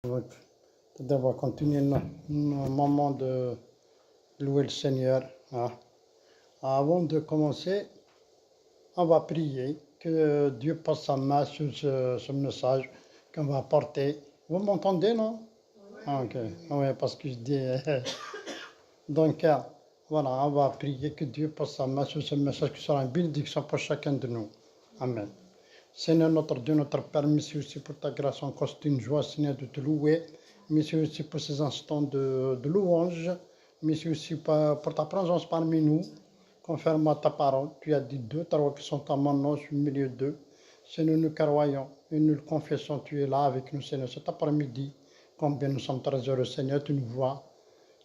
On va continuer notre moment de louer le Seigneur. Hein. Avant de commencer, on va prier que Dieu passe sa main sur ce message qu'on va apporter. Vous m'entendez, non? Ah, ok. Oui, parce que je dis... Donc, voilà, on va prier que Dieu passe sa main sur ce message qui sera une bénédiction pour chacun de nous. Amen. Seigneur notre Dieu, notre Père, merci aussi pour ta grâce. Encore c'est une joie, Seigneur, de te louer. Merci aussi pour ces instants de louange. Merci aussi pour ta présence parmi nous. Confirme ta parole. Tu as dit deux, trois qui sont à mon nom, je suis au milieu d'eux. Seigneur, nous croyons et nous le confessons. Tu es là avec nous, Seigneur, cet après-midi. Combien nous sommes très heureux, Seigneur, tu nous vois.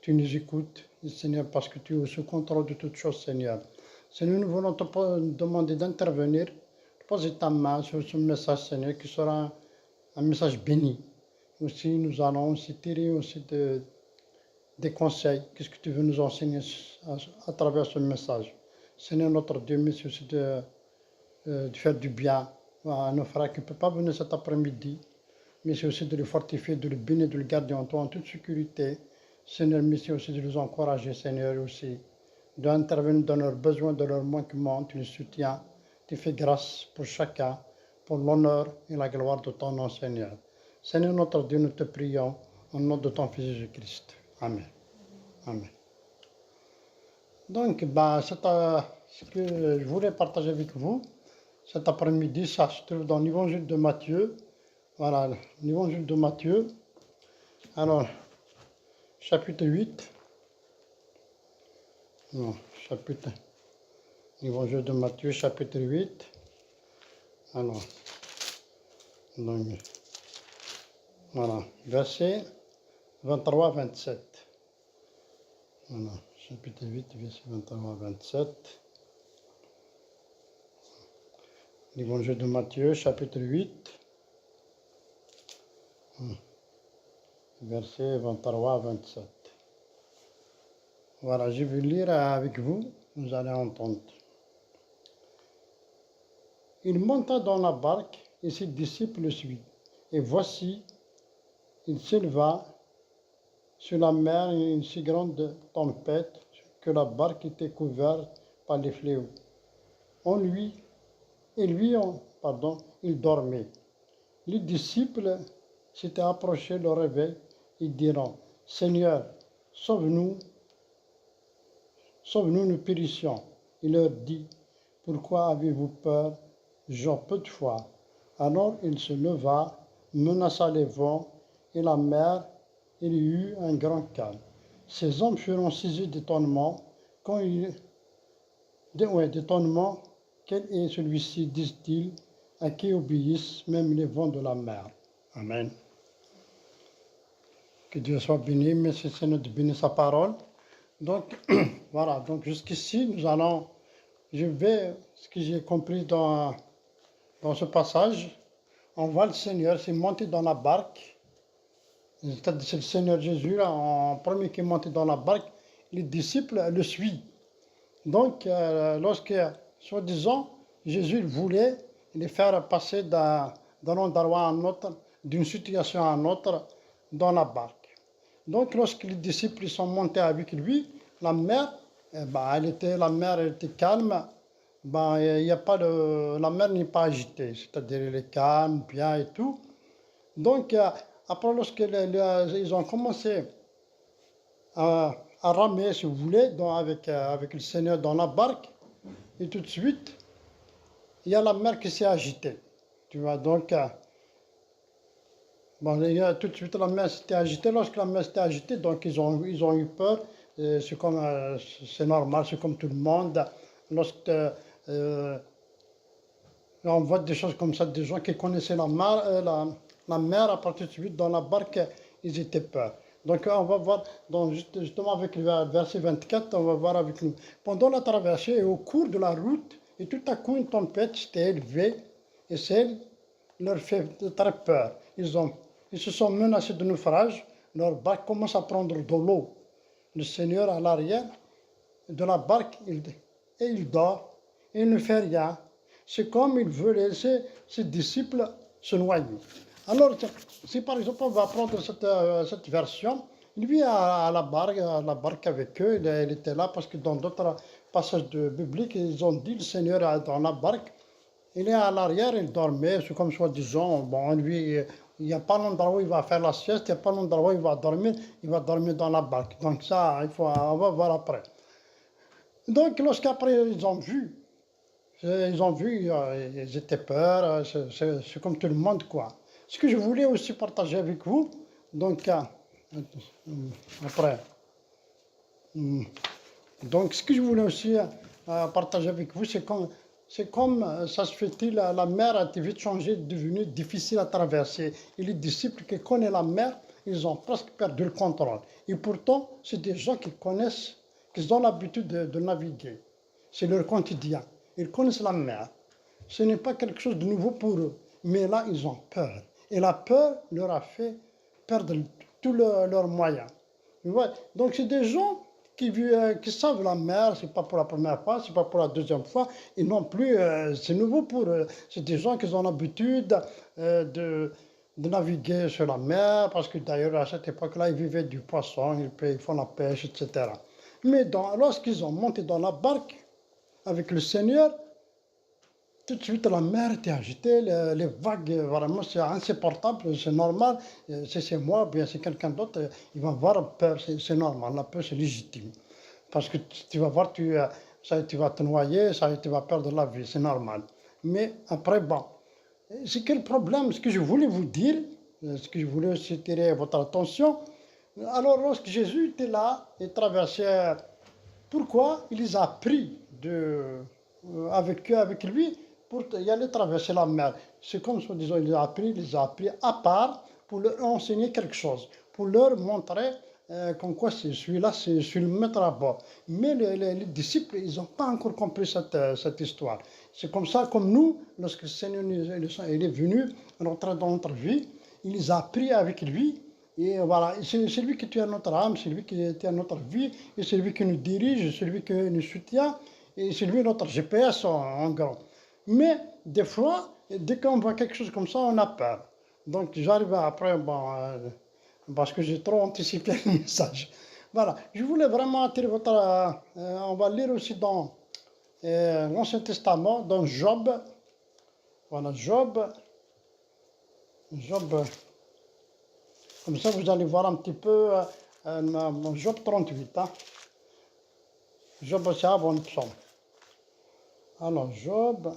Tu nous écoutes, Seigneur, parce que tu es sous contrôle de toutes choses, Seigneur. Seigneur, nous voulons te demander d'intervenir, de poser ta main sur ce message, Seigneur, qui sera un message béni. Aussi, nous allons aussi tirer aussi des conseils. Qu'est-ce que tu veux nous enseigner à travers ce message? Seigneur, notre Dieu, merci aussi de faire du bien à nos frères qui ne peuvent pas venir cet après-midi. Merci aussi de les fortifier, de les bénir, de les garder en toi en toute sécurité. Seigneur, merci aussi de les encourager, Seigneur, aussi, d'intervenir dans leurs besoins, dans leurs manquements. Tu les soutiens, tu fais grâce pour chacun, pour l'honneur et la gloire de ton nom, Seigneur. Seigneur, notre Dieu, nous te prions au nom de ton Fils Jésus-Christ. Amen. Amen. Donc, ce que je voulais partager avec vous cet après-midi, ça se trouve dans l'évangile de Matthieu. Voilà, l'évangile de Matthieu. Alors, chapitre 8. Non, l'évangile de Matthieu, chapitre 8. Alors, donc, voilà, verset 23-27. Voilà, chapitre 8, verset 23-27. L'évangile de Matthieu, chapitre 8. Verset 23-27. Voilà, je vais lire avec vous, vous allez entendre. Il monta dans la barque et ses disciples le suivirent. Et voici, il s'éleva sur la mer une si grande tempête que la barque était couverte par les fléaux. Il dormait. Les disciples s'étaient approchés le réveil et dirent, Seigneur, sauve-nous, nous périssions. Il leur dit, pourquoi avez-vous peur, gens peu de foi? Alors il se leva, menaça les vents et la mer, et il y eut un grand calme. Ces hommes furent saisis d'étonnement, d'étonnement, quel est celui-ci, disent-ils, à qui obéissent même les vents de la mer. Amen. Que Dieu soit béni, merci Seigneur de bénir sa parole. Donc, voilà, donc jusqu'ici, ce que j'ai compris dans ce passage, on voit le Seigneur, c'est monté dans la barque, c'est le Seigneur Jésus, là, en premier qui est monté dans la barque, les disciples le suivent. Donc, lorsque, soi-disant, Jésus voulait les faire passer d'un endroit à un autre, d'une situation à une autre, dans la barque. Donc, lorsque les disciples sont montés avec lui, la mer, la mer était calme, la mer n'est pas agitée, c'est-à-dire elle est calme, bien et tout. Donc, après, lorsqu'ils ont commencé à ramer, si vous voulez, avec le Seigneur dans la barque, et tout de suite, il y a la mer qui s'est agitée. Tu vois, donc, tout de suite, la mer s'était agitée. Lorsque la mer s'était agitée, donc ils ont eu peur. C'est normal, c'est comme tout le monde. Lorsque on voit des choses comme ça, des gens qui connaissaient la mer, à partir de suite, dans la barque, ils étaient peur. Donc on va voir, justement avec le verset 24, on va voir avec nous. Pendant la traversée et au cours de la route, et tout à coup une tempête s'était élevée, et celle leur fait très peur. Ils se sont menacés de naufrage, leur barque commence à prendre de l'eau. Le Seigneur à l'arrière de la barque, il dort, et il ne fait rien. C'est comme il veut laisser ses disciples se noyer. Alors, si par exemple on va prendre cette version, lui à la barque avec eux, il était là parce que dans d'autres passages bibliques, ils ont dit le Seigneur est dans la barque, il est à l'arrière, il dormait, c'est comme soi-disant, bon, lui, il n'y a pas l'endroit où il va faire la sieste, il n'y a pas l'endroit où il va dormir dans la barque. Donc ça, on va voir après. Donc lorsqu'après ils ont vu, ils étaient peur, c'est comme tout le monde, quoi. Ce que je voulais aussi partager avec vous, donc, après, donc ce que je voulais aussi partager avec vous, c'est comme ça se fait-il, la mer a été vite changée, devenue difficile à traverser. Et les disciples qui connaissent la mer, ils ont presque perdu le contrôle. Et pourtant, c'est des gens qui connaissent, qui ont l'habitude de naviguer. C'est leur quotidien. Ils connaissent la mer. Ce n'est pas quelque chose de nouveau pour eux. Mais là, ils ont peur. Et la peur leur a fait perdre tous leurs moyens. Ouais. Donc, c'est des gens qui savent la mer, c'est pas pour la première fois, c'est pas pour la deuxième fois, et non plus, c'est nouveau pour eux. C'est des gens qui ont l'habitude de naviguer sur la mer, parce que d'ailleurs, à cette époque-là, ils vivaient du poisson, ils font la pêche, etc. Mais lorsqu'ils ont monté dans la barque avec le Seigneur, tout de suite, la mer était agitée, les vagues, vraiment, c'est insupportable, c'est normal. C'est moi, bien c'est quelqu'un d'autre, il va avoir peur, c'est normal, la peur, c'est légitime. Parce que tu vas voir, tu vas te noyer, tu vas perdre la vie, c'est normal. Mais après, bon, c'est quel problème? Ce que je voulais vous dire, ce que je voulais aussi tirer votre attention, alors lorsque Jésus était là et traversait, pourquoi il les a pris avec eux, avec lui, pour y aller traverser la mer. C'est comme si, disons, il les a pris à part pour leur enseigner quelque chose, pour leur montrer comme quoi c'est celui-là, c'est le maître à bord. Mais les disciples, ils n'ont pas encore compris cette histoire. C'est comme ça, comme nous, lorsque le Seigneur il est venu rentrer dans notre vie, il les a pris avec lui. Et voilà, c'est lui qui tient notre âme, c'est lui qui tient notre vie, et c'est lui qui nous dirige, c'est lui qui nous soutient, et c'est lui notre GPS en gros. Mais des fois, dès qu'on voit quelque chose comme ça, on a peur. Donc j'arrive après, bon, parce que j'ai trop anticipé le message. Voilà, je voulais vraiment attirer votre... on va lire aussi dans l'Ancien Testament, dans Job. Voilà, Job. Comme ça, vous allez voir un petit peu Job 38. Hein. Job, c'est avant le psaume. Alors, Job...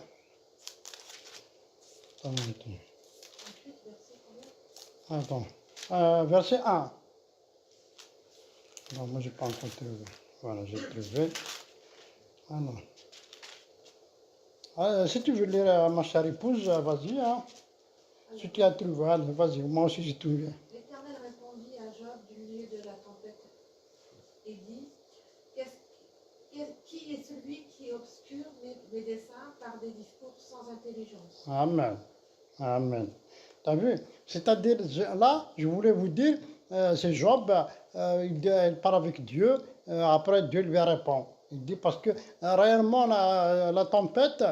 Attends. Verset 1. Non, moi, j'ai pas encore trouvé. Voilà, j'ai trouvé. Alors. Si tu veux lire, ma chère épouse, vas-y. Hein. Si tu as trouvé, vas-y. Moi aussi, j'ai trouvé. L'Éternel répondit à Job du milieu de la tempête et dit, qui est celui qui obscure mes desseins par des discours sans intelligence? Amen. Amen. T'as vu? C'est-à-dire, là, je voulais vous dire, c'est Job, il parle avec Dieu, après Dieu lui répond. Il dit parce que réellement la tempête,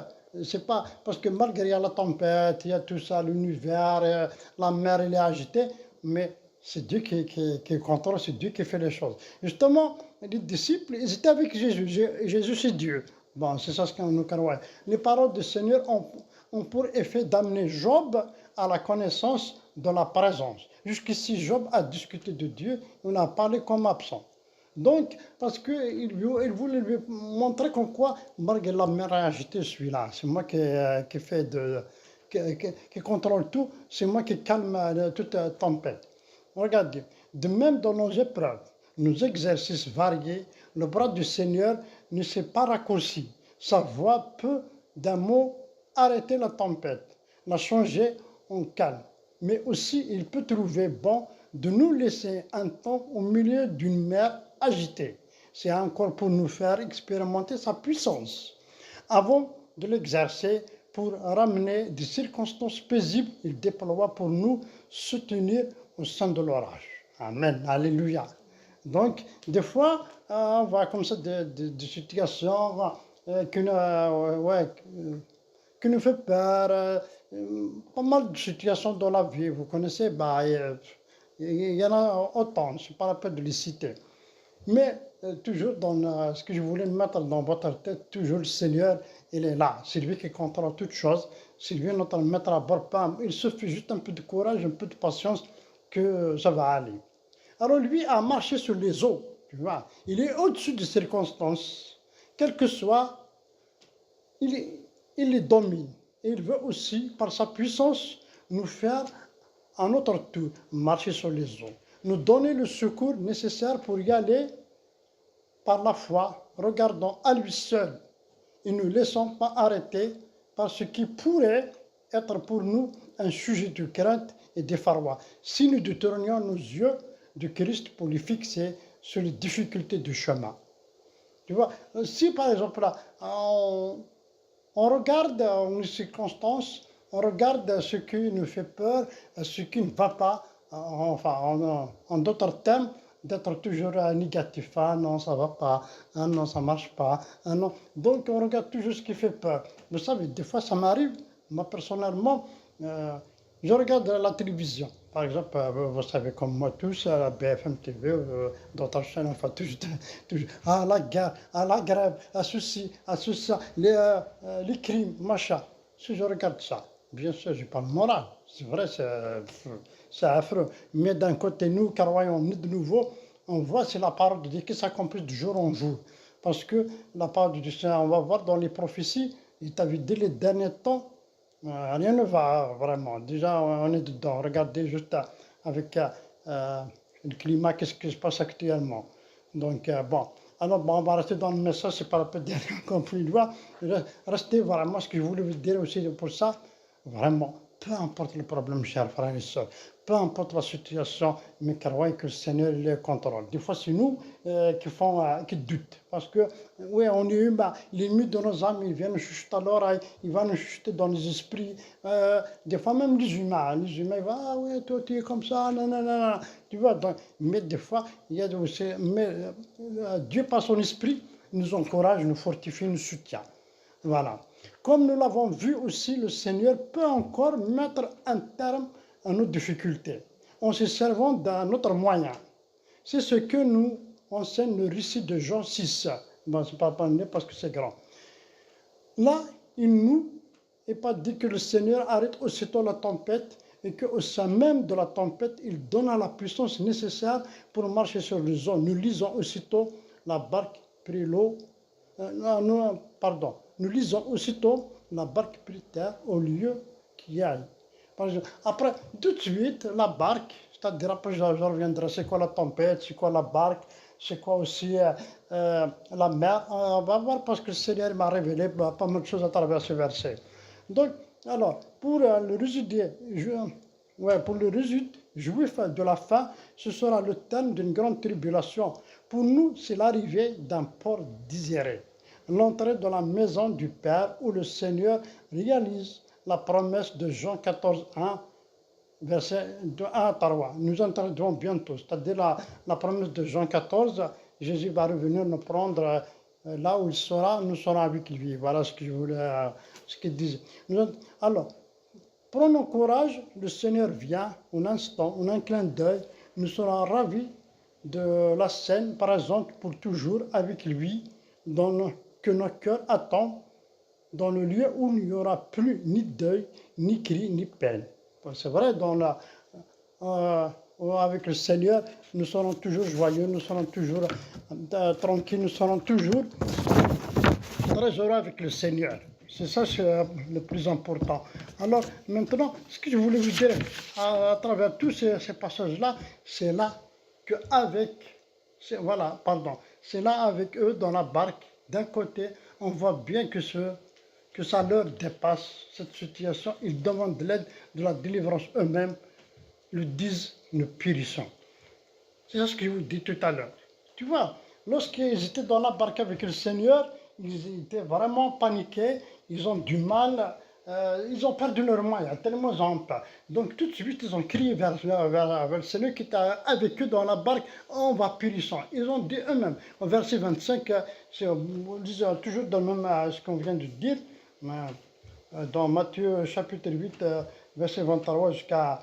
c'est pas parce que malgré la tempête, il y a tout ça, l'univers, la mer elle est agitée, mais c'est Dieu qui contrôle, c'est Dieu qui fait les choses. Justement, les disciples, ils étaient avec Jésus. Jésus, c'est Dieu. Bon, c'est ça ce qu'on nous croit. Les paroles du Seigneur ont pour effet d'amener Job à la connaissance de la présence. Jusqu'ici, Job a discuté de Dieu, on a parlé comme absent. Donc, parce qu'il voulait lui montrer comme quoi, malgré la mer agitée, celui-là, c'est moi qui fait qui contrôle tout, c'est moi qui calme toute tempête. Regardez, de même dans nos épreuves, nos exercices variés, le bras du Seigneur ne s'est pas raccourci. Sa voix peut, d'un mot, arrêter la tempête, la changer en calme. Mais aussi, il peut trouver bon de nous laisser un temps au milieu d'une mer agitée. C'est encore pour nous faire expérimenter sa puissance. Avant de l'exercer, pour ramener des circonstances paisibles, il déploie pour nous soutenir au sein de l'orage. Amen. Alléluia. Donc, des fois, on voit comme ça des situations que qui nous fait peur, pas mal de situations dans la vie, vous connaissez, bah, il y en a autant, je ne pas la peine de les citer. Mais toujours dans ce que je voulais mettre dans votre tête, toujours le Seigneur, il est là. C'est lui qui contrôle toutes choses. C'est lui notre maître à bord. Il suffit juste un peu de courage, un peu de patience que ça va aller. Alors lui a marché sur les eaux, tu vois. Il est au-dessus des circonstances. Quel que soit, il les domine. Et il veut aussi, par sa puissance, nous faire à notre tour marcher sur les eaux. Nous donner le secours nécessaire pour y aller par la foi, regardons à lui seul et ne laissons pas arrêter par ce qui pourrait être pour nous un sujet de crainte et d'effaroi. Si nous détournions nos yeux de Christ pour les fixer sur les difficultés du chemin. Tu vois, si par exemple là, on regarde une circonstance, on regarde ce qui nous fait peur, ce qui ne va pas, enfin, en d'autres termes, d'être toujours négatif. Ah non, ça ne va pas. Ah non, ça ne marche pas. Ah non. Donc, on regarde toujours ce qui fait peur. Vous savez, des fois, ça m'arrive, moi personnellement, je regarde la télévision. Par exemple, vous savez comme moi tous, la BFM TV, d'autres chaînes, enfin, toujours, ah la guerre, ah la grève, ah ceci, ça, les crimes, machin. Si je regarde ça, bien sûr, je parle moral. C'est vrai, c'est affreux. Mais d'un côté, nous, croyons de nouveau, on voit c'est la parole de Dieu qui s'accomplit de jour en jour. Parce que la parole de Dieu, on va voir dans les prophéties, il t'a vu dès les derniers temps, rien ne va vraiment. Déjà, on est dedans. Regardez juste avec le climat, qu'est-ce qui se passe actuellement. Donc, bon. Alors, bon, on va rester dans le message, c'est pas la peine de dire comme plus loin. Restez vraiment, ce que je voulais vous dire aussi pour ça, vraiment, peu importe le problème, chers frères et sœurs, peu importe la situation, mais croyez que le Seigneur le contrôle. Des fois, c'est nous qui doutent. Parce que, oui, on est humain. L'ennemi de nos âmes, il vient nous chuchoter à l'oreille, il va nous chuchoter dans les esprits. Des fois, même les humains, ils vont, ah oui, toi, tu es comme ça, non, non, non, non. Tu vois, donc, mais des fois, il y a aussi, mais Dieu, par son esprit, nous encourage, nous fortifie, nous soutient. Voilà. Comme nous l'avons vu aussi, le Seigneur peut encore mettre un terme à nos difficultés en se servant d'un autre moyen. C'est ce que nous enseigne le récit de Jean 6. Bon, c'est pas parlé parce que c'est grand. Là, il nous est pas dit que le Seigneur arrête aussitôt la tempête et qu'au sein même de la tempête, il donne la puissance nécessaire pour marcher sur les eaux. Nous lisons aussitôt la barque prit l'eau. Nous lisons aussitôt la barque prit terre au lieu qu'il y aille. Après, tout de suite, la barque, c'est-à-dire après je reviendrai, c'est quoi la tempête, c'est quoi la barque, c'est quoi aussi la mer. On va voir parce que le Seigneur m'a révélé pas mal de choses à travers ce verset. Donc, alors, pour le résidu, pour le résidu juif de la fin, ce sera le terme d'une grande tribulation. Pour nous, c'est l'arrivée d'un port désiré, l'entrée dans la maison du Père où le Seigneur réalise la promesse de Jean 14, 1, verset 1 à 3. Nous entendrons bientôt, c'est-à-dire la promesse de Jean 14, Jésus va revenir nous prendre là où il sera, nous serons avec lui. Voilà ce que je voulais, ce qu'il disait. Alors, prenons courage, le Seigneur vient, un instant, un clin d'œil, nous serons ravis de la scène présente pour toujours avec lui, que nos cœurs attendent, dans le lieu où il n'y aura plus ni deuil, ni cri, ni peine. C'est vrai, avec le Seigneur, nous serons toujours joyeux, nous serons toujours tranquilles, nous serons toujours très heureux avec le Seigneur. C'est ça le plus important. Alors maintenant, ce que je voulais vous dire à travers tous ces passages-là, c'est là c'est là avec eux dans la barque, d'un côté, on voit bien que ça leur dépasse, cette situation. Ils demandent de l'aide, de la délivrance eux-mêmes, le disent, nous périssons. C'est ça ce que je vous dis tout à l'heure. Tu vois, lorsqu'ils étaient dans la barque avec le Seigneur, ils étaient vraiment paniqués, ils ont du mal, ils ont perdu leurs moyens, tellement ils ont peur. Donc tout de suite, ils ont crié vers le Seigneur qui était avec eux dans la barque, on va périssant. Ils ont dit eux-mêmes, au verset 25, on dit toujours dans le même ce qu'on vient de dire, Dans Matthieu chapitre 8, verset 23 jusqu'à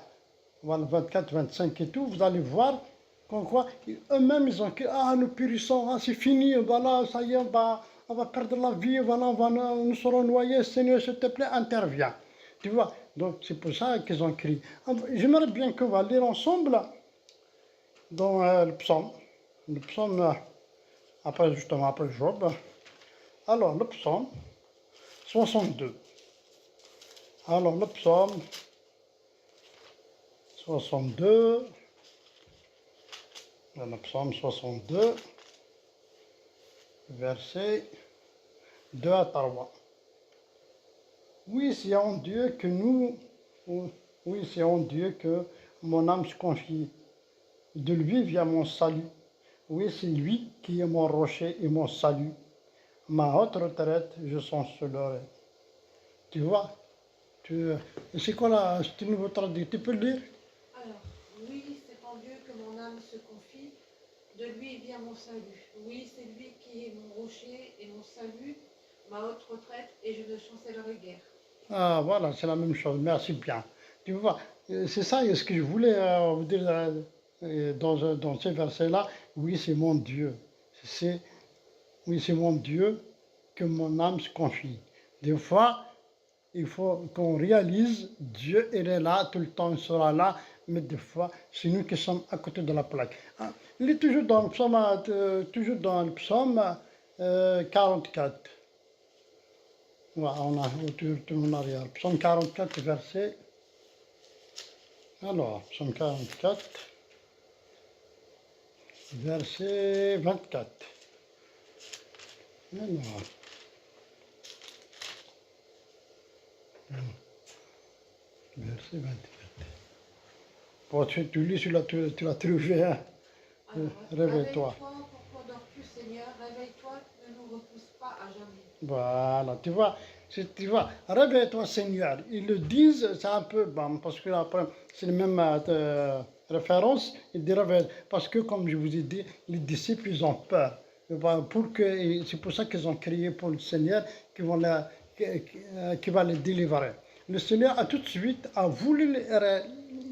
24, 25 et tout, vous allez voir qu'en quoi eux-mêmes ils ont dit ah nous périssons, ah, c'est fini, voilà, ça y est, on va perdre la vie, voilà, nous serons noyés, Seigneur, s'il te plaît, interviens. Tu vois, donc c'est pour ça qu'ils ont crié. J'aimerais bien qu'on va lire ensemble dans le psaume après justement après Job. Alors le psaume 62. Alors le psaume 62, le psaume 62, verset 2 à 3. Oui, c'est en Dieu que oui, c'est en Dieu que mon âme se confie. De lui vient mon salut. Oui, c'est lui qui est mon rocher et mon salut. Ma haute retraite, je sens sur l'oreille. Tu vois, c'est quoi là, c'est une nouveau traduit, tu peux le lire? Alors, oui, c'est en Dieu que mon âme se confie, de lui vient mon salut. Oui, c'est lui qui est mon rocher et mon salut, ma haute retraite, et je ne chancellerai guère. Ah, voilà, c'est la même chose, merci bien. Tu vois, c'est ça ce que je voulais vous dire dans ces versets-là. Oui, c'est mon Dieu. C'est, oui, c'est mon Dieu que mon âme se confie. Des fois, il faut qu'on réalise, Dieu, il est là, tout le temps, il sera là, mais des fois, c'est nous qui sommes à côté de la plaque. Ah, il est toujours dans le psaume 44. Voilà, on a tout en arrière. Psaume 44, verset. Alors, psaume 44, verset 24. Alors, verset 24. Bon, tu lis, tu l'as trouvé, hein? Alors, Réveille-toi. pourquoi dors-tu, Seigneur? Réveille-toi, ne nous repousse pas à jamais. Voilà, tu vois, réveille-toi Seigneur. Ils le disent, c'est un peu, bon, parce que après, c'est la même référence, ils disent réveille, parce que comme je vous ai dit, les disciples, ils ont peur. Et ben, c'est pour ça qu'ils ont crié pour le Seigneur qui va les délivrer. Le Seigneur a tout de suite a voulu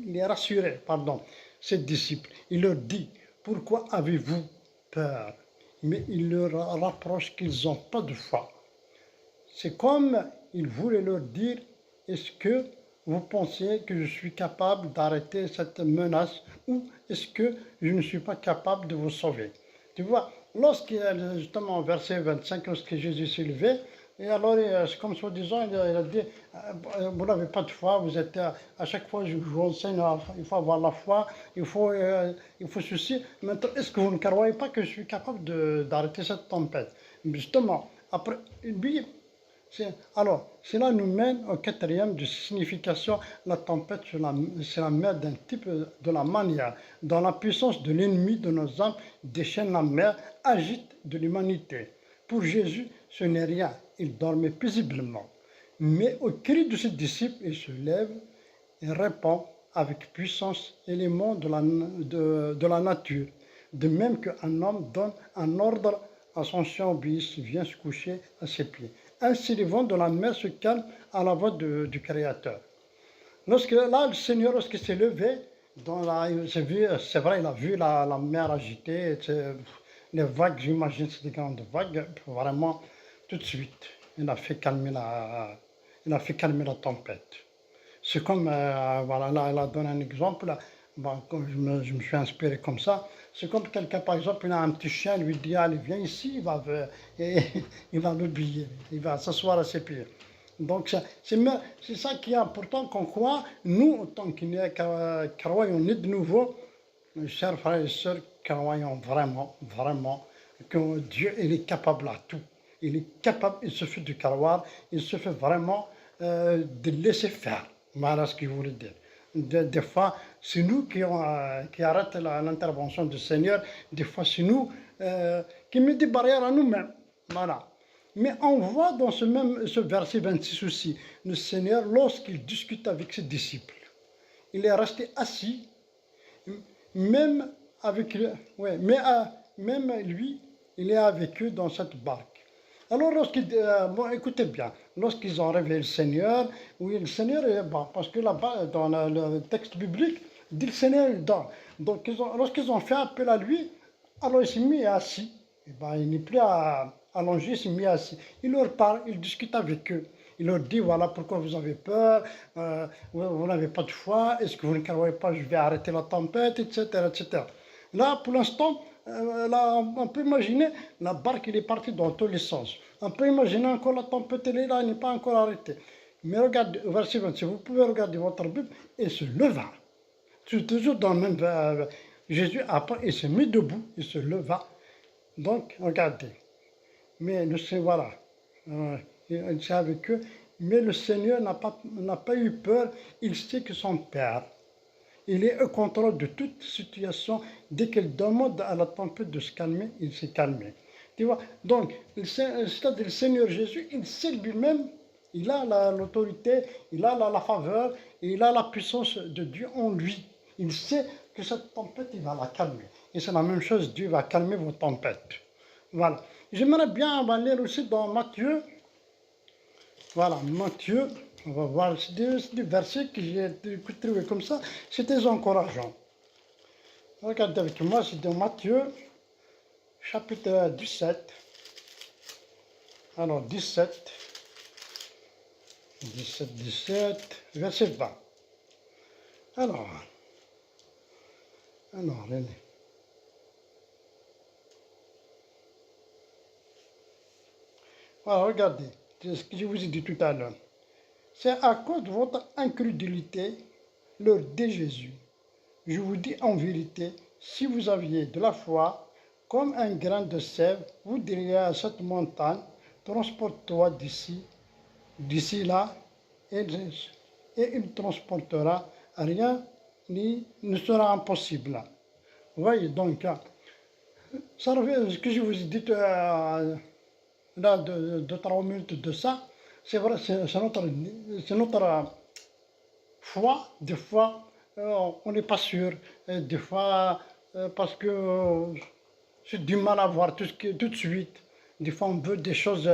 les rassurer, pardon, ses disciples. Il leur dit, pourquoi avez-vous peur? Mais il leur rapproche qu'ils n'ont pas de foi. C'est comme il voulait leur dire, est-ce que vous pensez que je suis capable d'arrêter cette menace ou est-ce que je ne suis pas capable de vous sauver? Tu vois, justement au verset 25, lorsque Jésus s'est levé, et alors, c'est comme soi-disant, il a dit, vous n'avez pas de foi, vous êtes, à chaque fois, je vous enseigne, il faut avoir la foi, il faut ceci. Maintenant, est-ce que vous ne croyez pas que je suis capable d'arrêter cette tempête? Justement, après, lui, alors, cela nous mène au quatrième de signification. La tempête, c'est la mer d'un type de la manière dont la puissance de l'ennemi de nos âmes déchaîne la mer, agite de l'humanité. Pour Jésus, ce n'est rien. Il dormait paisiblement. Mais au cri de ses disciples, il se lève et répond avec puissance éléments de la nature. De même qu'un homme donne un ordre à son chien obéisse, vient se coucher à ses pieds. Ainsi, les vents de la mer se calment à la voix du Créateur. Là, le Seigneur, lorsqu'il s'est levé, c'est vrai, il a vu la mer agitée, les vagues, j'imagine, c'est des grandes vagues, vraiment, tout de suite, il a fait calmer la tempête. C'est comme, voilà, là, elle a donné un exemple, bon, comme je me suis inspiré comme ça. C'est comme quelqu'un, par exemple, il a un petit chien, il lui dit, allez, viens ici, et, il va l'oublier, il va s'asseoir à ses pieds. Donc, c'est ça qui est important qu'on croit, nous, en tant que croyons nés de nouveau, mes chers frères et sœurs, croyons vraiment, vraiment, que Dieu, il est capable à tout. Il est capable, il suffit de croire, il suffit vraiment de laisser faire. Voilà ce qu'il voulait dire. Des fois, c'est nous qui arrêtons l'intervention du Seigneur. Des fois, c'est nous qui mettons des barrières à nous-mêmes. Voilà. Mais on voit dans ce verset 26 aussi, le Seigneur, lorsqu'il discute avec ses disciples, il est resté assis, même avec, ouais, même lui, il est avec eux dans cette barque. Alors, bon, écoutez bien, lorsqu'ils ont révélé le Seigneur, oui, le Seigneur est bon, parce que là-bas, dans le texte biblique, dit le Seigneur est dort. Donc, lorsqu'ils ont fait appel à lui, alors il s'est mis assis. Et ben, il n'est plus allongé, il s'est mis assis. Il leur parle, il discute avec eux. Il leur dit, voilà pourquoi vous avez peur, vous n'avez pas de foi, est-ce que vous ne croyez pas, je vais arrêter la tempête, etc. etc. Là, pour l'instant, là, on peut imaginer, la barque, il est partie dans tous les sens. On peut imaginer encore la tempête, elle est là, elle n'est pas encore arrêtée. Mais regardez, verset 26, vous pouvez regarder votre Bible, et se leva. C'est toujours dans le même... Jésus, après, il se mit debout, il se leva. Donc, regardez. Mais le Seigneur, voilà, il était avec eux. Mais le Seigneur n'a pas eu peur. Il sait que son Père, il est au contrôle de toute situation. Dès qu'il demande à la tempête de se calmer, il s'est calmé. Tu vois, donc, c'est-à-dire le Seigneur Jésus, il sait lui-même, il a l'autorité, il a la faveur, il a la puissance de Dieu en lui. Il sait que cette tempête, il va la calmer. Et c'est la même chose, Dieu va calmer vos tempêtes. Voilà. J'aimerais bien, on va lire aussi dans Matthieu. Voilà, Matthieu. On va voir, c'est des versets que j'ai trouvé comme ça. C'était encourageant. Regardez avec moi, c'est dans Matthieu, chapitre 17. Alors, 17, verset 20. Alors, allez. Voilà, regardez, c'est ce que je vous ai dit tout à l'heure. C'est à cause de votre incrédulité, leur dit Jésus. Je vous dis en vérité, si vous aviez de la foi, comme un grain de sève, vous diriez à cette montagne, transporte-toi d'ici là, et il transportera, rien ne sera impossible. Vous voyez, donc, ça revient, ce que je vous ai dit là, de 3 minutes de ça, c'est vrai, c'est notre foi. Des fois, on n'est pas sûr. Et des fois, parce que c'est du mal à voir tout de suite. Des fois, on veut des choses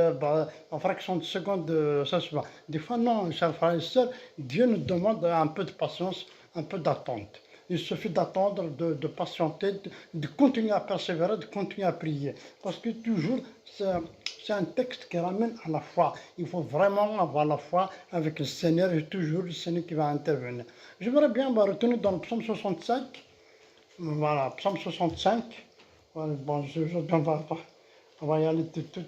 en fraction de seconde, ça se va. Des fois, non, chers frères et sœurs, Dieu nous demande un peu de patience, un peu d'attente. Il suffit d'attendre, de patienter, de continuer à persévérer, de continuer à prier. Parce que toujours, c'est un texte qui ramène à la foi. Il faut vraiment avoir la foi avec le Seigneur et toujours le Seigneur qui va intervenir. J'aimerais bien retenir dans le psaume 65. Voilà, psaume 65. Voilà, bon, on va y aller tout.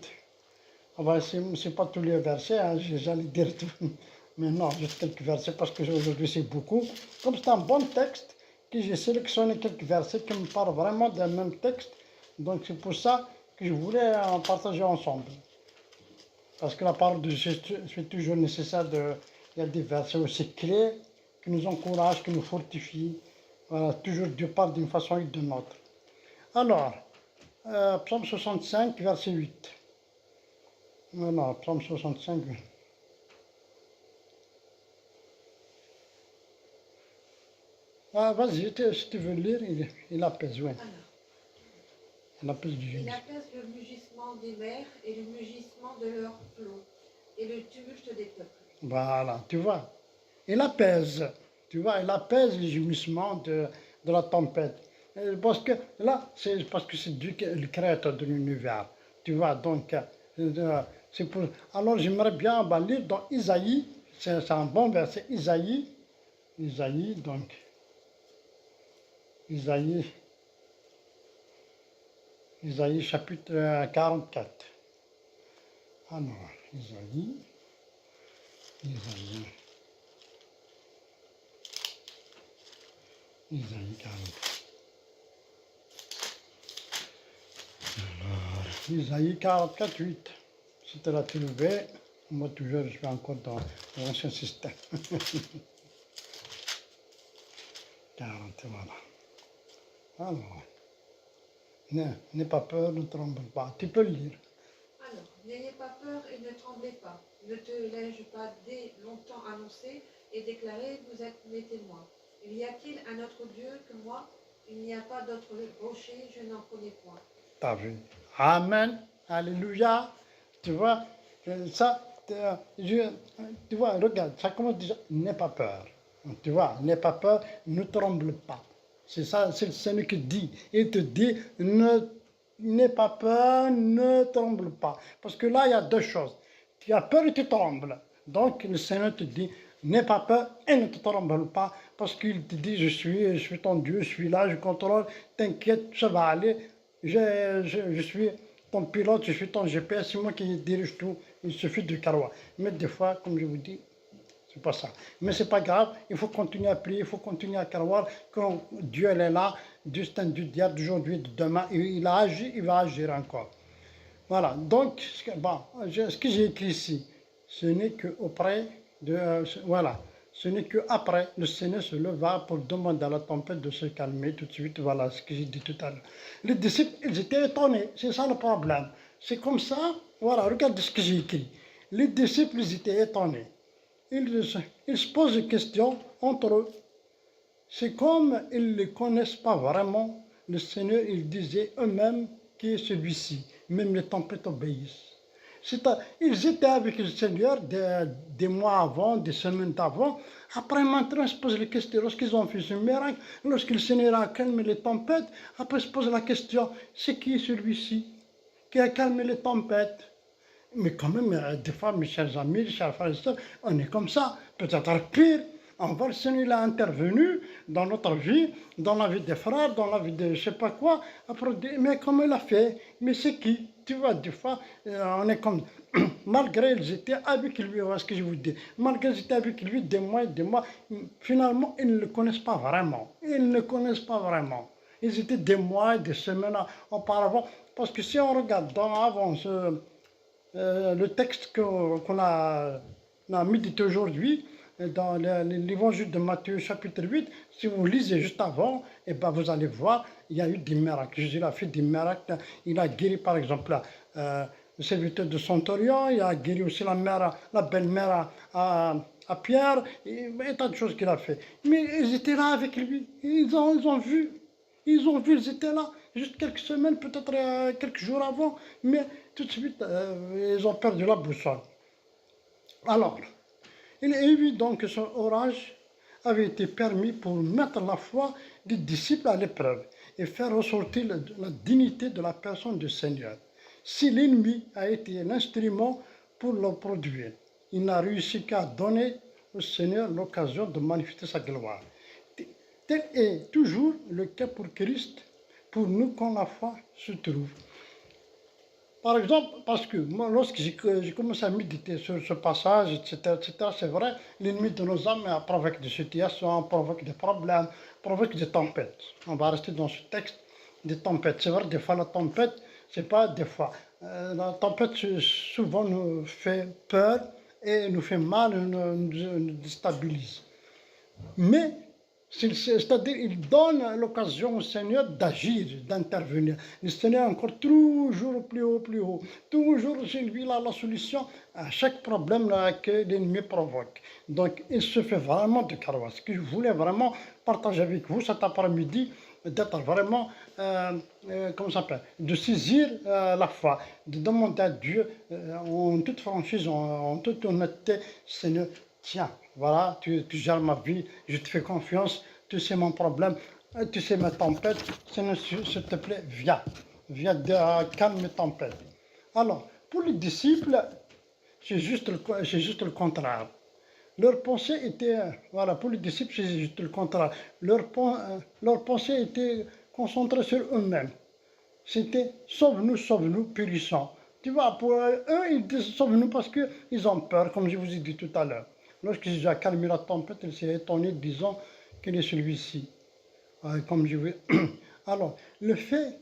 On va essayer, c'est pas tous les versets, hein, j'allais dire tout. Mais non, juste quelques versets parce que aujourd'hui c'est beaucoup. Comme c'est un bon texte, que j'ai sélectionné quelques versets qui me parlent vraiment d'un même texte. Donc c'est pour ça que je voulais en partager ensemble. Parce que la parole de Jésus, c'est toujours nécessaire il y a des versets aussi clés qui nous encouragent, qui nous fortifient. Voilà, toujours Dieu parle d'une façon ou d'une autre. Alors, psaume 65, verset 8. Non, psaume 65. Ah, vas-y, si tu veux lire, il apaise, oui. Il apaise du Il génie. apaise le mugissement des mers et le mugissement de leurs flots et le tumulte des peuples. Voilà, tu vois. Il apaise, tu vois, il apaise les gémissements de la tempête. Parce que là, c'est parce que c'est Dieu qui est le créateur de l'univers. Tu vois, donc, c'est pour... Alors, j'aimerais bien lire dans Isaïe, c'est un bon verset, Isaïe, donc, Isaïe chapitre 44. Alors, Isaïe 44. Alors, Isaïe 44, 8. Si tu l'as trouvé, moi toujours je suis encore dans l'ancien système. 40, voilà. Alors, n'aie pas peur, ne tremble pas. Tu peux le lire. Alors, n'ayez pas peur et ne tremblez pas. Ne te l'ai-je pas dès longtemps annoncé et déclaré, vous êtes mes témoins. Y a-t-il un autre Dieu que moi? Il n'y a pas d'autre rocher, je n'en connais point. T'as vu? Amen. Alléluia. Tu vois, ça, tu vois, regarde, ça commence déjà, n'aie pas peur. Tu vois, n'aie pas peur, ne tremble pas. C'est ça, c'est le Seigneur qui dit. Il te dit, n'aie pas peur, ne tremble pas. Parce que là, il y a deux choses. Tu as peur et tu trembles. Donc, le Seigneur te dit, n'aie pas peur et ne te tremble pas. Parce qu'il te dit, je suis ton Dieu, je suis là, je contrôle, t'inquiète, ça va aller. Je suis ton pilote, je suis ton GPS, c'est moi qui dirige tout. Il suffit de croire. Mais des fois, comme je vous dis, c'est pas ça. Mais c'est pas grave, il faut continuer à prier, il faut continuer à croire que Dieu elle est là, Dieu c'est un Dieu d'hier, d'aujourd'hui, de demain, et il a agi, il va agir encore. Voilà, donc, bon, ce que j'ai écrit ici, ce n'est qu'auprès de... voilà, ce n'est qu'après, le Seigneur se leva pour demander à la tempête de se calmer tout de suite, voilà ce que j'ai dit tout à l'heure. Les disciples, ils étaient étonnés, c'est ça le problème. C'est comme ça, voilà, regardez ce que j'ai écrit. Les disciples, ils étaient étonnés. Ils se posent des questions entre eux. C'est comme ils ne connaissent pas vraiment le Seigneur, ils disaient eux-mêmes qui est celui-ci. Même les tempêtes obéissent. Ils étaient avec le Seigneur des mois avant, des semaines avant. Après, maintenant, ils se posent les questions. Lorsqu'ils ont fait ce miracle, lorsque le Seigneur a calmé les tempêtes, après, ils se posent la question, c'est qui celui-ci qui a calmé les tempêtes? Mais quand même, des fois, mes chers amis, mes chers frères et sœurs, on est comme ça, peut-être pire. On voit le Seigneur, il a intervenu dans notre vie, dans la vie des frères, dans la vie de je sais pas quoi. Après, mais comment il a fait? Mais c'est qui? Tu vois, des fois, on est comme... Malgré ils étaient avec lui, voilà ce que je vous dis. Malgré ils étaient avec lui des mois et des mois, finalement, ils ne le connaissent pas vraiment. Ils ne le connaissent pas vraiment. Ils étaient des mois et des semaines auparavant. Parce que si on regarde avant le texte qu'on a médité aujourd'hui, dans l'évangile de Matthieu chapitre 8, si vous lisez juste avant, et ben vous allez voir, il y a eu des miracles. Jésus a fait des miracles. Il a guéri par exemple le serviteur de Centurion, il a guéri aussi la belle-mère à Pierre, et tas de choses qu'il a fait. Mais ils étaient là avec lui, ils ont vu. Ils ont vu, ils étaient là, juste quelques semaines, peut-être quelques jours avant, mais tout de suite, ils ont perdu la boussole. Alors, il est évident que ce orage avait été permis pour mettre la foi des disciples à l'épreuve et faire ressortir la dignité de la personne du Seigneur. Si l'ennemi a été l'instrument pour le produire, il n'a réussi qu'à donner au Seigneur l'occasion de manifester sa gloire. Tel est toujours le cas pour Christ, pour nous quand la foi se trouve. Par exemple, parce que moi, lorsque j'ai commencé à méditer sur ce passage, etc., c'est vrai, l'ennemi de nos âmes provoque des situations, provoque des problèmes, provoque des tempêtes. On va rester dans ce texte, des tempêtes. C'est vrai, des fois, la tempête, c'est pas des fois. La tempête, souvent, nous fait peur et nous fait mal, nous déstabilise. Mais, c'est-à-dire, il donne l'occasion au Seigneur d'agir, d'intervenir. Le Seigneur est encore toujours plus haut, plus haut. Toujours, c'est lui là la solution à chaque problème là, que l'ennemi provoque. Donc, il se fait vraiment de croire. Ce que je voulais vraiment partager avec vous cet après-midi, d'être vraiment, comment ça s'appelle, de saisir la foi, de demander à Dieu en toute franchise, en toute honnêteté, Seigneur, tiens, voilà, tu gères ma vie, je te fais confiance, tu sais mon problème, tu sais ma tempête, Seigneur, s'il te plaît, viens calme mes tempêtes. Alors, pour les disciples, c'est juste le contraire. Leur pensée était, voilà, pour les disciples, c'est juste le contraire. Leur pensée était concentrée sur eux-mêmes. C'était sauve-nous, périssons. Tu vois, pour eux, ils disent sauve-nous parce qu'ils ont peur, comme je vous ai dit tout à l'heure. Lorsque Jésus a calmé la tempête, il s'est étonné, disant qu'il est celui-ci. Comme je veux. Alors, le fait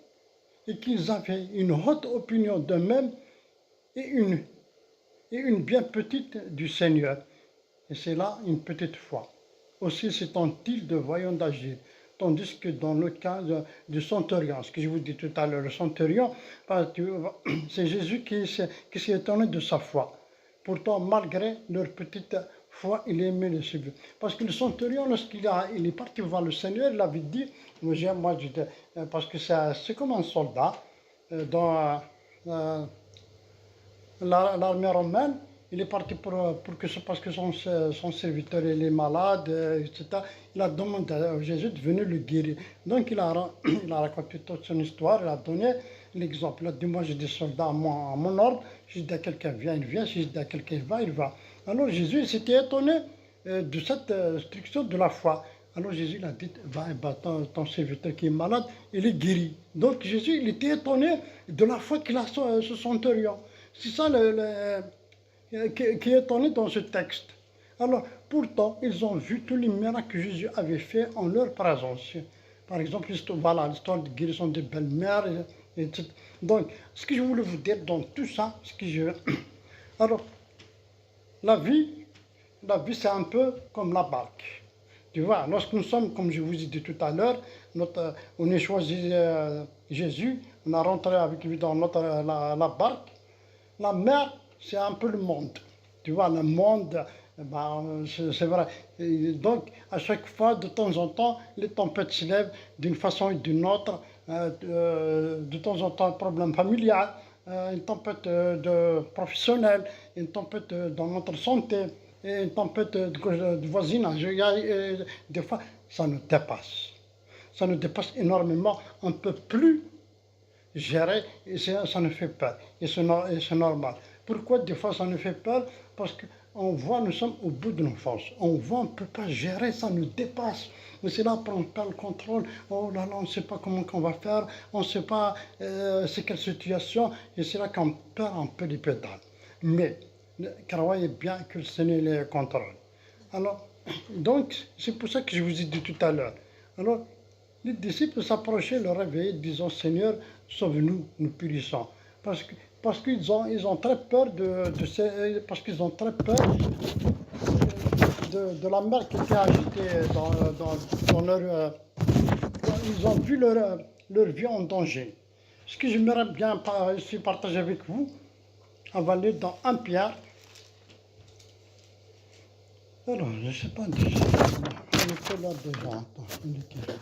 est qu'ils avaient une haute opinion d'eux-mêmes et une bien petite du Seigneur. Et c'est là une petite foi. Aussi s'étend-il de voyants d'agir. Tandis que dans le cas du centurion, ce que je vous dis tout à l'heure, le centurion, c'est Jésus qui s'est étonné de sa foi. Pourtant, malgré leur petite foi, il aimait le suivre. Parce que le centurion, lorsqu'il est parti voir le Seigneur, il avait dit, parce que c'est comme un soldat dans l'armée romaine, il est parti pour que parce que son serviteur il est malade, etc. Il a demandé à Jésus de venir le guérir. Donc il a raconté toute son histoire, il a donné l'exemple. Il a dit, moi j'ai des soldats à mon ordre, si je dis à quelqu'un viens, il vient, si je dis à quelqu'un va, il va. Alors Jésus s'était étonné de cette structure de la foi. Alors Jésus il a dit, va, ton serviteur qui est malade, il est guéri. Donc Jésus il était étonné de la foi qu'il a ce centurion. C'est ça qui est étonné dans ce texte. Alors, pourtant, ils ont vu tous les miracles que Jésus avait fait en leur présence. Par exemple, l'histoire de guérison des belles-mères, etc. Donc, ce que je voulais vous dire dans tout ça, alors, la vie, c'est un peu comme la barque. Tu vois, lorsque nous sommes, comme je vous ai dit tout à l'heure, on a choisi Jésus, on a rentré avec lui dans la barque. La mer, c'est un peu le monde. Tu vois, le monde, c'est vrai. Et donc, à chaque fois, de temps en temps, les tempêtes se lèvent d'une façon ou d'une autre. De temps en temps, un problème familial, une tempête professionnelle, une tempête dans notre santé, et une tempête de voisinage. Des fois, ça nous dépasse. Ça nous dépasse énormément. On ne peut plus gérer et ça nous fait peur. Et c'est normal. Pourquoi des fois ça nous fait peur? Parce qu'on voit, nous sommes au bout de nos forces. On voit, on ne peut pas gérer, ça nous dépasse. Mais c'est là qu'on perd le contrôle. Oh là là, on ne sait pas comment on va faire, on ne sait pas c'est quelle situation. Et c'est là qu'on perd un peu les pédales. Mais croyez bien que le Seigneur les contrôle. Alors, donc, c'est pour ça que je vous ai dit tout à l'heure. Alors, les disciples s'approchaient, le réveillaient, disant, Seigneur, sauve-nous, nous périssons. Parce qu'ils ont très peur parce qu'ils ont très peur de la mer qui était agitée dans leur... ils ont vu leur vie en danger. Ce que j'aimerais bien ici partager avec vous, on va lire dans 1 Pierre. Alors, je ne sais pas déjà. On était là déjà. Attends, on était là.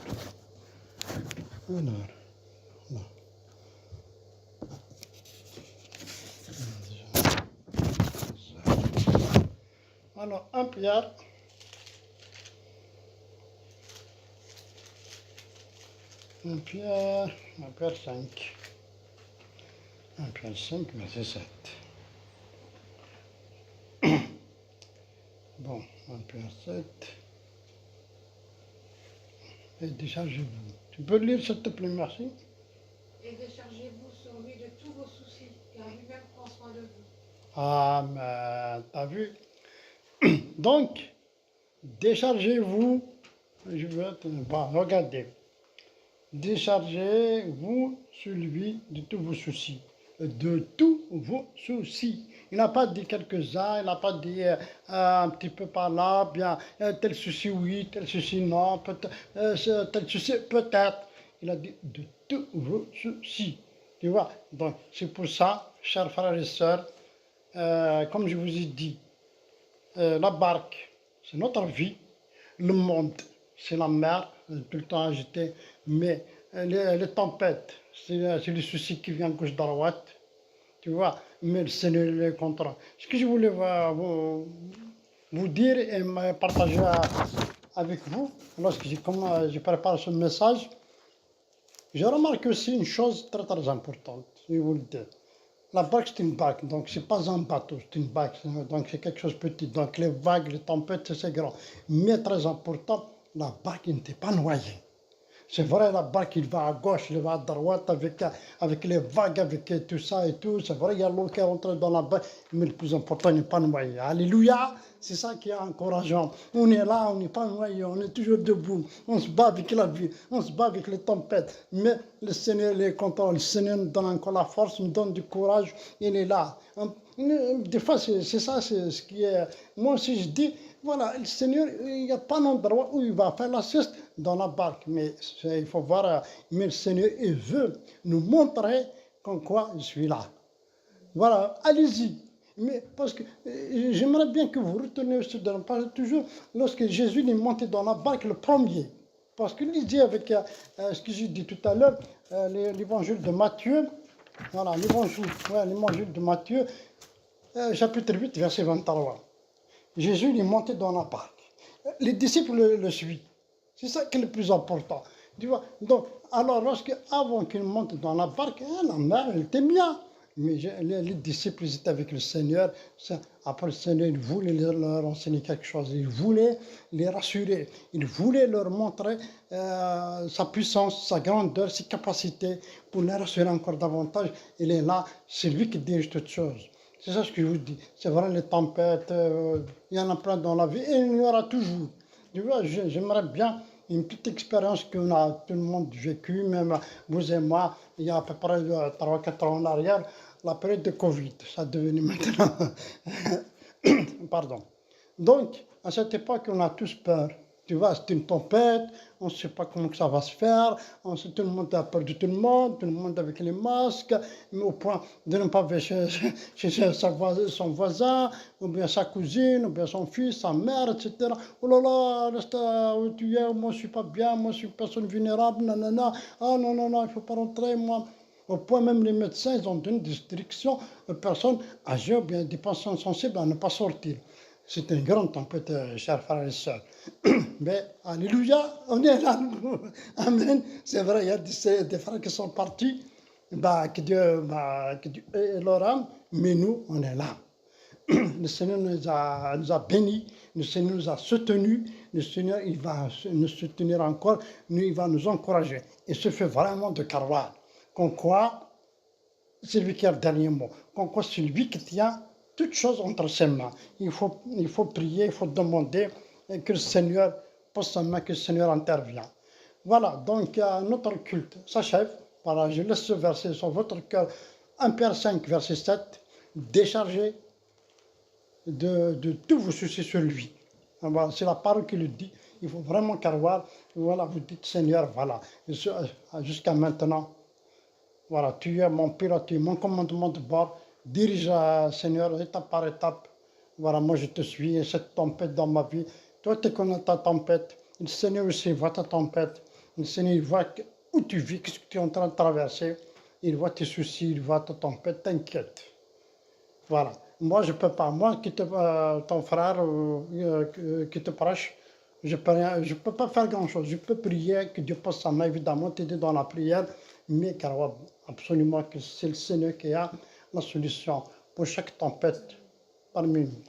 Alors, 1 Pierre, 1 Pierre 5. 1 Pierre 5, verset 7. Bon, 1 Pierre 7. Et déchargez-vous. Tu peux lire, s'il te plaît, merci. Et déchargez-vous sur lui de tous vos soucis, car lui-même prend soin de vous. Amen. T'as vu? Donc, déchargez-vous. Je veux être... Bon, regardez. Déchargez-vous sur lui de tous vos soucis. De tous vos soucis. Il n'a pas dit quelques-uns, il n'a pas dit un petit peu par là, bien, tel souci oui, tel souci non, tel souci peut-être. Il a dit de tous vos soucis. Tu vois, donc c'est pour ça, chers frères et sœurs, comme je vous ai dit, la barque, c'est notre vie, le monde, c'est la mer, tout le temps agité, mais les tempêtes, c'est les soucis qui viennent gauche-droite, tu vois, mais le Seigneur les contrôle. Ce que je voulais vous dire et partager avec vous, lorsque je prépare ce message, j'ai remarqué aussi une chose très très importante, je vais vous le dire. La barque, c'est une barque, donc c'est pas un bateau, c'est une barque, donc c'est quelque chose de petit. Donc les vagues, les tempêtes, c'est grand. Mais très important, la barque n'était pas noyée. C'est vrai, la barque, il va à gauche, il va à droite avec les vagues, avec tout ça et tout. C'est vrai, il y a l'eau qui est rentrée dans la barque, mais le plus important, il n'est pas noyé. Alléluia, c'est ça qui est encourageant. On est là, on n'est pas noyé, on est toujours debout. On se bat avec la vie, on se bat avec les tempêtes. Mais le Seigneur les contrôle, le Seigneur nous donne encore la force, nous donne du courage, il est là. Des fois, c'est ça, c'est ce qui est... Moi aussi, je dis, voilà, le Seigneur, il n'y a pas d'endroit où il va faire la sieste dans la barque. Mais il faut voir, mais le Seigneur, il veut nous montrer qu'en quoi je suis là. Voilà, allez-y. Mais parce que j'aimerais bien que vous reteniez aussi de parler toujours lorsque Jésus est monté dans la barque le premier. Parce qu'il dit avec ce que j'ai dit tout à l'heure, l'évangile de Matthieu, voilà, l'évangile de Matthieu, chapitre 8, verset 23. Jésus il est monté dans la barque. Les disciples le suivent. C'est ça qui est le plus important. Tu vois? Donc, alors, avant qu'il monte dans la barque, la mer, elle était bien. Mais les disciples ils étaient avec le Seigneur. Après, le Seigneur, il voulait leur enseigner quelque chose. Il voulait les rassurer. Il voulait leur montrer sa puissance, sa grandeur, ses capacités pour les rassurer encore davantage. Il est là, c'est lui qui dirige toutes choses. C'est ça ce que je vous dis. C'est vrai, les tempêtes, il y en a plein dans la vie et il y en aura toujours. Tu vois, j'aimerais bien une petite expérience qu'on a tout le monde vécu, même vous et moi, il y a à peu près 3-4 ans en arrière, la période de Covid. Ça est devenu maintenant. Pardon. Donc, à cette époque, on a tous peur. Tu vois, c'est une tempête, on ne sait pas comment que ça va se faire, tout le monde a peur de tout le monde avec les masques, mais au point de ne pas aller chez son voisin, ou bien sa cousine, ou bien son fils, sa mère, etc. Oh là là, reste où tu es, moi je ne suis pas bien, moi je suis une personne vulnérable, nanana. Ah non, non, non, il ne faut pas rentrer, moi. Au point même les médecins, ils ont donné des restrictions aux personnes âgées ou bien des personnes sensibles à ne pas sortir. C'est une grande tempête, chers frères et sœurs. Mais, alléluia, on est là. Amen. C'est vrai, il y a des frères qui sont partis, que Dieu ait leur âme, mais nous, on est là. Le Seigneur nous a bénis, le Seigneur nous a soutenus, le Seigneur il va nous soutenir encore, il va nous encourager. Et ce fait vraiment de croire qu'on croit, c'est lui qui a le dernier mot, qu'on croit c'est lui qui tient toutes choses entre ses mains. Il faut prier, il faut demander que le Seigneur pose sa main, que le Seigneur intervienne. Voilà, donc notre culte s'achève. Voilà, je laisse ce verset sur votre cœur. 1 Pierre 5, verset 7. Déchargez de tous vos soucis sur lui. Voilà, c'est la parole qui le dit. Il faut vraiment croire. Voilà, vous dites Seigneur, voilà, jusqu'à maintenant, voilà, tu es mon pilote, tu es mon commandement de bord. Dirige, Seigneur, étape par étape. Voilà, moi je te suis, cette tempête dans ma vie. Toi, tu connais ta tempête. Le Seigneur aussi voit ta tempête. Le Seigneur, il voit où tu vis, qu'est-ce que tu es en train de traverser. Il voit tes soucis, il voit ta tempête, t'inquiète. Voilà. Moi, je ne peux pas. Moi, ton frère qui te prêche, je ne peux pas faire grand-chose. Je peux prier, que Dieu pose sa main, évidemment, t'aider dans la prière, mais car absolument que c'est le Seigneur qui a la solution pour chaque tempête parmi nous.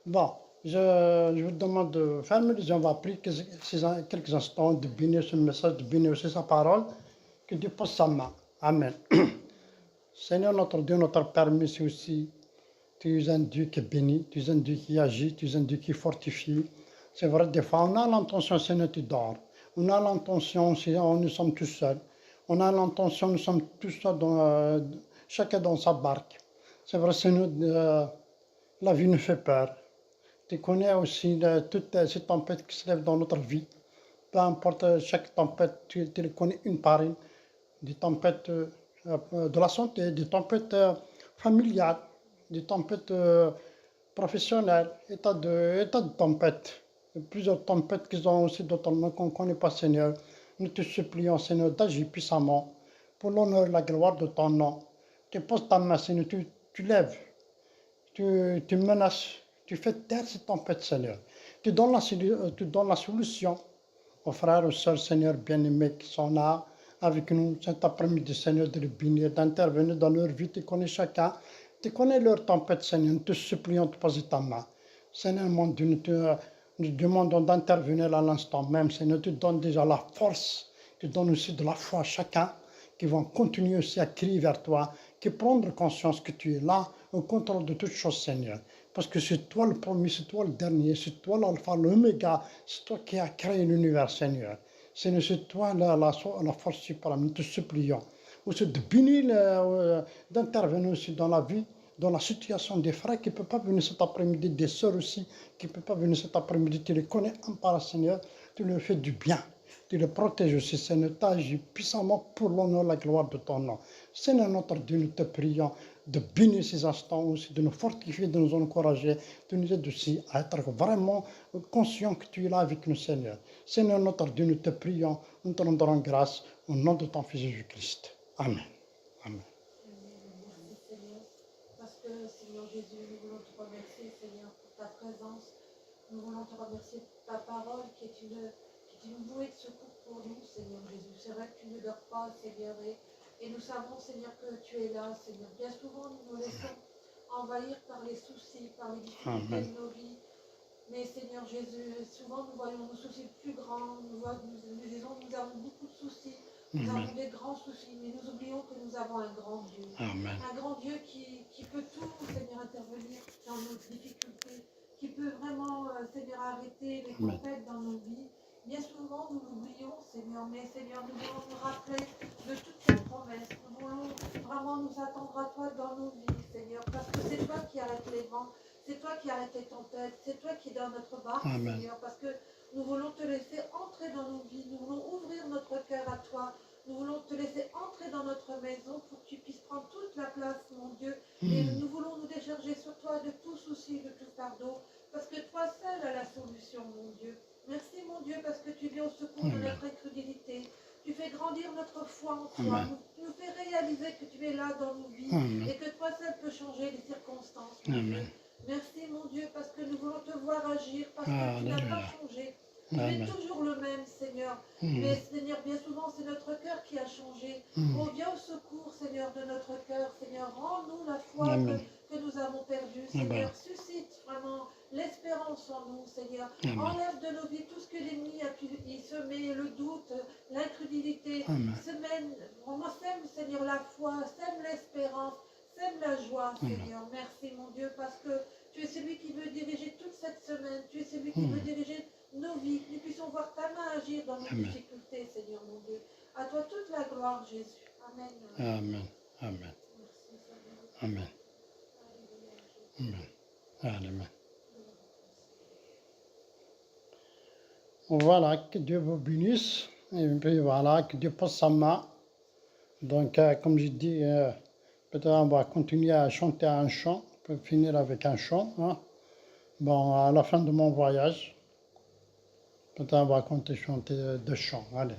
Bon, je vous demande de fermer les yeux, on va prier quelques instants, de bénir ce message, de bénir aussi sa parole, que Dieu pose sa main. Amen. Seigneur notre Dieu, notre Père, merci aussi. Tu es un Dieu qui bénit, tu es un Dieu qui agit, tu es un Dieu qui fortifie. C'est vrai, des fois, on a l'intention, Seigneur, tu dors. On a l'intention, nous sommes tous seuls. On a l'intention, nous sommes tous seuls, chacun dans sa barque. C'est vrai, Seigneur, la vie nous fait peur. Tu connais aussi toutes ces tempêtes qui se lèvent dans notre vie. Peu importe chaque tempête, tu les connais une par une. Des tempêtes de la santé, des tempêtes familiales, des tempêtes professionnelles, état de tempête. Il y a plusieurs tempêtes qui ont aussi d'autres noms qu'on ne connaît pas, Seigneur. Nous te supplions, Seigneur, d'agir puissamment pour l'honneur et la gloire de ton nom. Tu poses ta main, Seigneur, tu lèves, tu menaces, tu fais taire cette tempête, Seigneur. Tu donnes la solution aux frères et aux sœurs, Seigneur, bien-aimés qui sont là avec nous cet après-midi, Seigneur, de le bénir, d'intervenir dans leur vie. Tu connais chacun, tu connais leur tempête, Seigneur. Nous te supplions de poser ta main. Seigneur, mon Dieu, nous demandons d'intervenir à l'instant même. Seigneur, tu donnes déjà la force, tu donnes aussi de la foi à chacun qui vont continuer aussi à crier vers toi, qui prendre conscience que tu es là, au contrôle de toutes choses, Seigneur. Parce que c'est toi le premier, c'est toi le dernier, c'est toi l'alpha, l'oméga, c'est toi qui as créé l'univers, Seigneur. Seigneur, c'est toi la force suprême, nous te supplions. Aussi de bénir, d'intervenir aussi dans la vie, dans la situation des frères qui ne peuvent pas venir cet après-midi, des sœurs aussi qui ne peuvent pas venir cet après-midi. Tu les connais en par, Seigneur, tu leur fais du bien. Tu les protèges aussi, Seigneur, tu agis puissamment pour l'honneur et la gloire de ton nom. Seigneur notre Dieu, nous te prions de bénir ces instants aussi, de nous fortifier, de nous encourager, de nous aider aussi à être vraiment conscients que tu es là avec nous, Seigneur. Seigneur notre Dieu, nous te prions, nous te rendons grâce au nom de ton Fils Jésus-Christ. Amen. Amen. Merci Seigneur, parce que que, Seigneur Jésus, nous voulons te remercier, Seigneur, pour ta présence. Nous voulons te remercier pour ta parole qui est une bouée de secours pour nous, Seigneur Jésus. C'est vrai que tu ne dors pas, Seigneur, et nous savons, Seigneur, que tu es là, Seigneur. Bien souvent, nous nous laissons envahir par les soucis, par les difficultés de nos vies. Mais Seigneur Jésus, souvent nous voyons nos soucis plus grands, nous disons que nous avons beaucoup de soucis, nous avons des grands soucis, mais nous oublions que nous avons un grand Dieu. Amen. Un grand Dieu qui peut tout, Seigneur, intervenir dans nos difficultés, qui peut vraiment, Seigneur, arrêter les tempêtes dans nos vies. Bien souvent, nous l'oublions, Seigneur, mais Seigneur, nous voulons nous rappeler de toutes tes promesses. Nous voulons vraiment nous attendre à toi dans nos vies, Seigneur, parce que c'est toi qui arrêtes les vents. C'est toi qui arrêtes les tempêtes, c'est toi qui es dans notre barque, Seigneur, parce que nous voulons te laisser entrer dans nos vies, nous voulons ouvrir notre cœur à toi, nous voulons te laisser entrer dans notre maison pour que tu puisses prendre toute la place, mon Dieu, et nous voulons nous décharger sur toi de tout souci, de tout fardeau, parce que toi seul as la solution, mon Dieu. Merci, mon Dieu, parce que tu viens au secours de notre incrédulité. Tu fais grandir notre foi en toi. Nous fais réaliser que tu es là dans nos vies et que toi seul peux changer les circonstances, mon Dieu. Merci mon Dieu parce que nous voulons te voir agir, parce que tu n'as pas changé. Tu es toujours le même Seigneur. Mais Seigneur, bien souvent c'est notre cœur qui a changé. On vient au secours Seigneur de notre cœur. Seigneur, rends-nous la foi que nous avons perdue. Seigneur, suscite vraiment l'espérance en nous Seigneur. Enlève de nos vies tout ce que l'ennemi a pu y semer, le doute, l'incrédulité. Vraiment sème Seigneur la foi, sème l'espérance. Sème la joie, Seigneur. Merci, mon Dieu, parce que tu es celui qui veut diriger toute cette semaine. Tu es celui qui veut diriger nos vies. Que nous puissions voir ta main agir dans nos difficultés, Seigneur, mon Dieu. À toi toute la gloire, Jésus. Amen. Amen. Amen. Merci, Seigneur. Amen. Amen. Amen. Voilà, que Dieu vous bénisse. Et puis voilà, que Dieu passe sa main. Donc, comme j'ai dit, peut-être on va continuer à chanter un chant. On peut finir avec un chant. Hein. Bon, à la fin de mon voyage, peut-être on va continuer à chanter deux chants. Allez.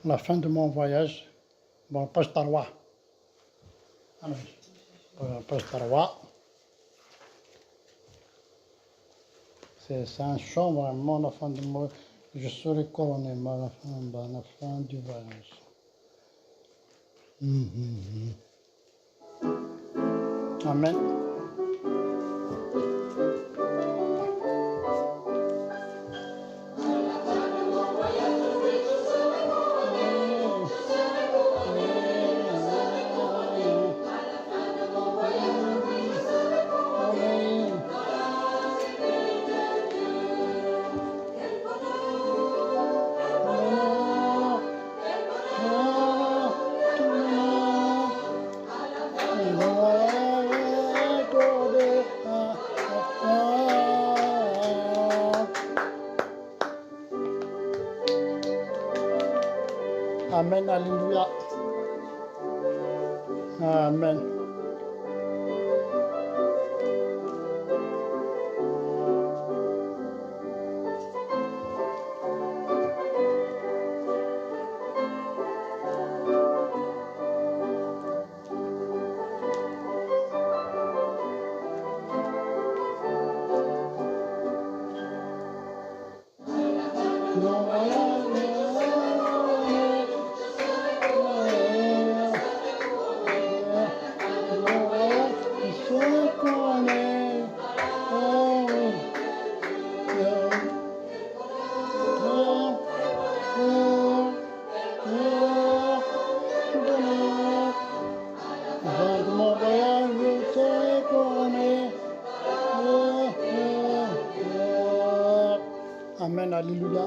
À la fin de mon voyage, bon, pas de roi. Allez, pas de roi. C'est un chant vraiment à la fin de mon. Je serai couronné à la fin du voyage. Amen. Amen, alléluia. Amen. Amen, alléluia.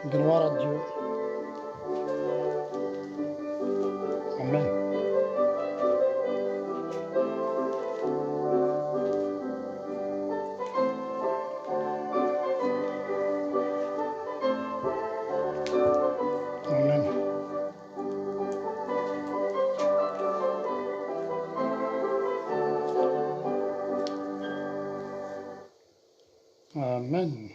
Gloire à Dieu. Amen. Amen. Amen.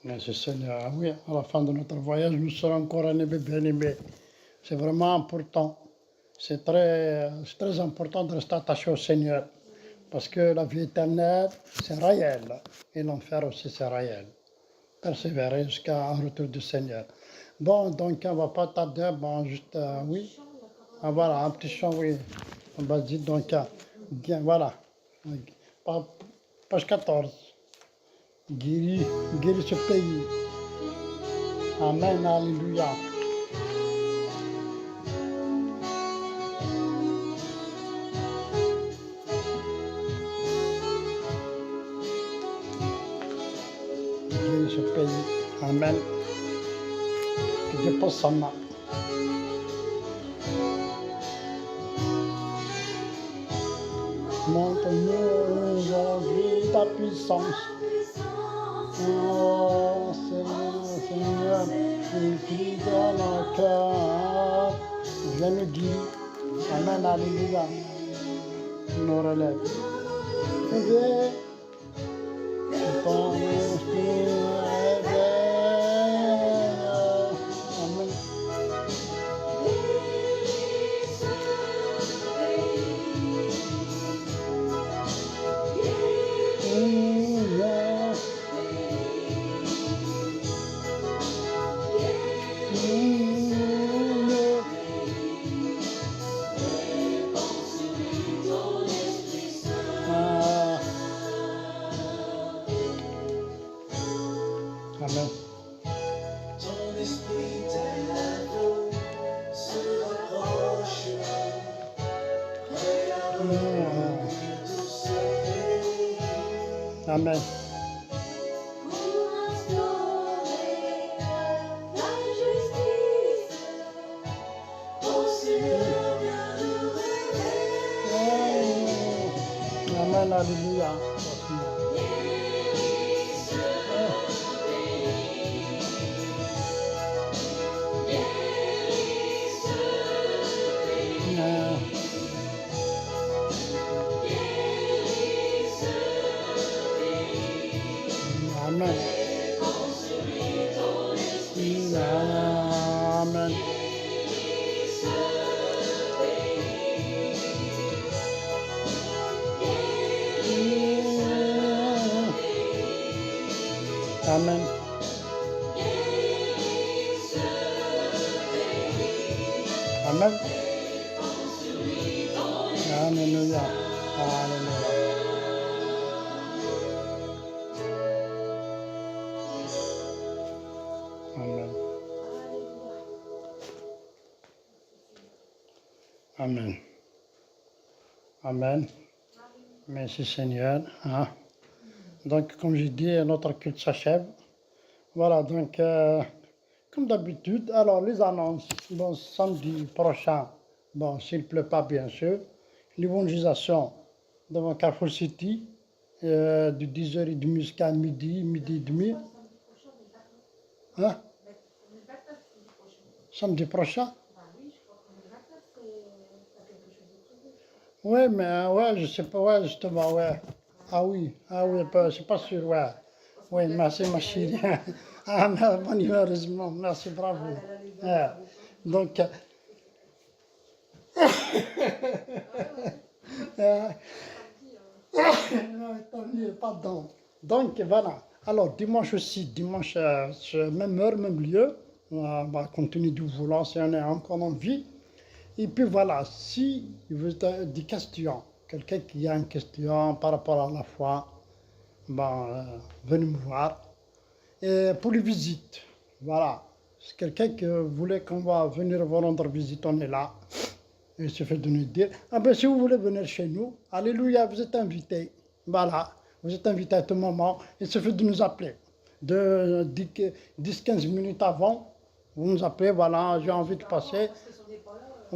Merci Seigneur. Ah oui, à la fin de notre voyage, nous serons encore un bien aimé. C'est vraiment important c'est très important de rester attaché au Seigneur. Parce que la vie éternelle, c'est réel. Et l'enfer aussi, c'est réel. Persévérer jusqu'à un retour du Seigneur. Bon, donc on ne va pas tarder. Bon, juste, oui. Ah, voilà, un petit chant, oui. Vas-y, donc, bien, voilà. Page 14. Guéris ce pays. Amen, alléluia. Guéris ce pays. Amen. Que Dieu pose sa main. Montre-nous aujourd'hui ta puissance. Oh Seigneur, je prie dans nos cœurs. Viens nous guider. Amen, alléluia. Nous relève. Viens, ton esprit réveille. Amen. Amen. Ton esprit t'élève, se rapproche, prêt à revenir doucement. Amen. Pour instaurer la justice, ô Seigneur, viens nous réveiller. Amen, alléluia. Amen. Amen. Amen. Amen. Alléluia. Alléluia. Amen. Amen. Amen. Merci Seigneur. Hein. Donc, comme j'ai dit, notre culte s'achève. Voilà, donc, comme d'habitude, alors les annonces, bon, samedi prochain, bon, s'il ne pleut pas, bien sûr, l'évangélisation devant Carrefour City, de 10h30 jusqu'à midi, midi et demi. Hein? Samedi prochain? Oui, mais ouais, je sais pas, ouais, justement, ouais. Ah oui, c'est pas sûr, ouais. Oui, merci ma chérie. Ah, mais heureusement, merci, bravo. Ouais. Donc, tant mieux, pardon. Donc, voilà. Alors, dimanche aussi, dimanche, même heure, même lieu, on va continuer du volant si on est encore en vie. Et puis voilà, si vous avez des questions, quelqu'un qui a une question par rapport à la foi, ben, venez me voir. Et pour les visites, voilà, c'est quelqu'un qui voulait qu'on va venir vous rendre visite, on est là. Il suffit de nous dire, ah ben si vous voulez venir chez nous, alléluia, vous êtes invités. Voilà, vous êtes invités à tout moment, il suffit de nous appeler. De 10-15 minutes avant, vous nous appelez, voilà, j'ai envie de passer.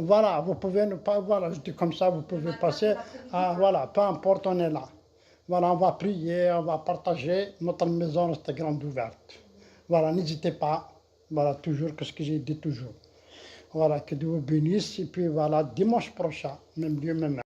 Voilà, vous pouvez ne pas, voilà, je dis comme ça, vous pouvez passer, voilà, peu importe, on est là. Voilà, on va prier, on va partager, notre maison reste grande ouverte. Voilà, n'hésitez pas, voilà, toujours, que ce que j'ai dit toujours. Voilà, que Dieu vous bénisse, et puis voilà, dimanche prochain, même lieu, même heure.